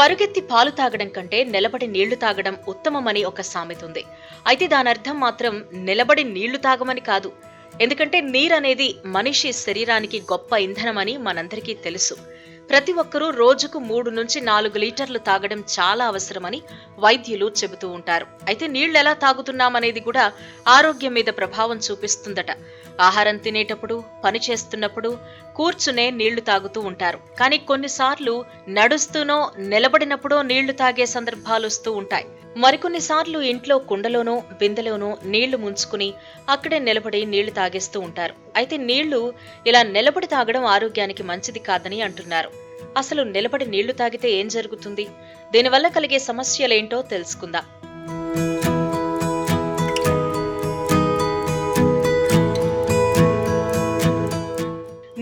పరుగెత్తి పాలు తాగడం కంటే నిలబడి నీళ్లు తాగడం ఉత్తమమని ఒక సామెత ఉంది. అయితే దానర్థం మాత్రం నిలబడి నీళ్లు తాగమని కాదు. ఎందుకంటే నీరనేది మనిషి శరీరానికి గొప్ప ఇంధనమని మనందరికీ తెలుసు. ప్రతి ఒక్కరూ రోజుకు 3 నుంచి 4 లీటర్లు తాగడం చాలా అవసరమని వైద్యులు చెబుతూ ఉంటారు. అయితే నీళ్లెలా తాగుతున్నామనేది కూడా ఆరోగ్యం మీద ప్రభావం చూపిస్తుందట. ఆహారం తినేటప్పుడు, పని చేస్తున్నప్పుడు, కూర్చునే నీళ్లు తాగుతూ ఉంటారు. కానీ కొన్నిసార్లు నడుస్తూనో, నిలబడినప్పుడో నీళ్లు తాగే సందర్భాలొస్తూ ఉంటాయి. మరికొన్నిసార్లు ఇంట్లో కుండలోనో, బిందెలోనో నీళ్లు ముంచుకుని అక్కడే నిలబడి నీళ్లు తాగేస్తూ ఉంటారు. అయితే నీళ్లు ఇలా నిలబడి తాగడం ఆరోగ్యానికి మంచిది కాదని అంటున్నారు. అసలు నిలబడి నీళ్లు తాగితే ఏం జరుగుతుంది? దీనివల్ల కలిగే సమస్యలేంటో తెలుసుకుందాం.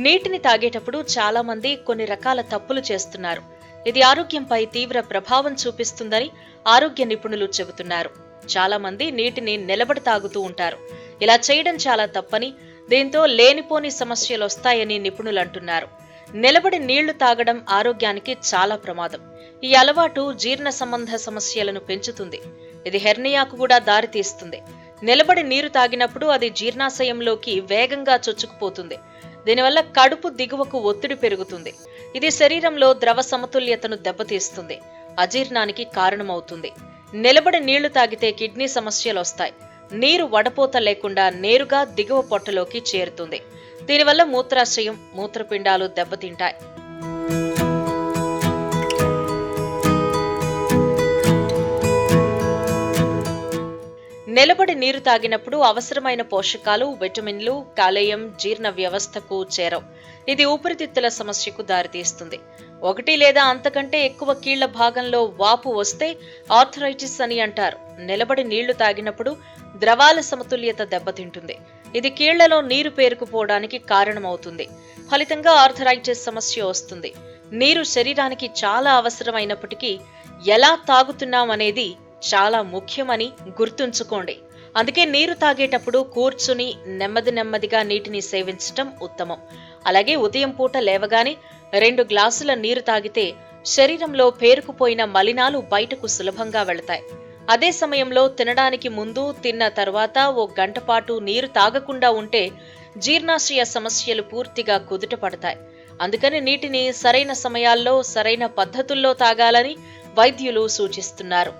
నీటిని తాగేటప్పుడు చాలా మంది కొన్ని రకాల తప్పులు చేస్తున్నారు. ఇది ఆరోగ్యంపై తీవ్ర ప్రభావం చూపిస్తుందని ఆరోగ్య నిపుణులు చెబుతున్నారు. చాలా మంది నీటిని నిలబడి తాగుతూ ఉంటారు. ఇలా చేయడం చాలా తప్పని, దీంతో లేనిపోని సమస్యలు వస్తాయని నిపుణులు అంటున్నారు. నిలబడి నీళ్లు తాగడం ఆరోగ్యానికి చాలా ప్రమాదం. ఈ అలవాటు జీర్ణ సంబంధ సమస్యలను పెంచుతుంది. ఇది హెర్నియాకు కూడా దారితీస్తుంది. నిలబడి నీరు తాగినప్పుడు అది జీర్ణాశయంలోకి వేగంగా చొచ్చుకుపోతుంది. దీనివల్ల కడుపు దిగువకు ఒత్తిడి పెరుగుతుంది. ఇది శరీరంలో ద్రవ సమతుల్యతను దెబ్బతీస్తుంది. అజీర్ణానికి కారణమవుతుంది. నిలబడి నీళ్లు తాగితే కిడ్నీ సమస్యలు వస్తాయి. నీరు వడపోత లేకుండా నేరుగా దిగువ పొట్టలోకి చేరుతుంది. దీనివల్ల మూత్రాశయం, మూత్రపిండాలు దెబ్బతింటాయి. నిలబడి నీరు తాగినప్పుడు అవసరమైన పోషకాలు, విటమిన్లు, కాలేయం జీర్ణ వ్యవస్థకు చేరవు. ఇది ఊపిరితిత్తుల సమస్యకు దారితీస్తుంది. 1 లేదా అంతకంటే ఎక్కువ కీళ్ల భాగంలో వాపు వస్తే ఆర్థరైటిస్ అని అంటారు. నిలబడి నీళ్లు తాగినప్పుడు ద్రవాల సమతుల్యత దెబ్బతింటుంది. ఇది కీళ్లలో నీరు పేరుకుపోవడానికి కారణమవుతుంది. ఫలితంగా ఆర్థరైటిస్ సమస్య వస్తుంది. నీరు శరీరానికి చాలా అవసరమైనప్పటికీ ఎలా తాగుతున్నామనేది చాలా ముఖ్యమని గుర్తుంచుకోండి. అందుకే నీరు తాగేటప్పుడు కూర్చుని నెమ్మదిగా నీటిని సేవించటం ఉత్తమం. అలాగే ఉదయం పూట లేవగానే 2 గ్లాసుల నీరు తాగితే శరీరంలో పేరుకుపోయిన మలినాలు బయటకు సులభంగా వెళతాయి. అదే సమయంలో తినడానికి ముందు, తిన్న తర్వాత 1 గంట పాటు నీరు తాగకుండా ఉంటే జీర్ణాశయ సమస్యలు పూర్తిగా కుదుట పడతాయి. అందుకని నీటిని సరైన సమయాల్లో, సరైన పద్ధతుల్లో తాగాలని వైద్యులు సూచిస్తున్నారు.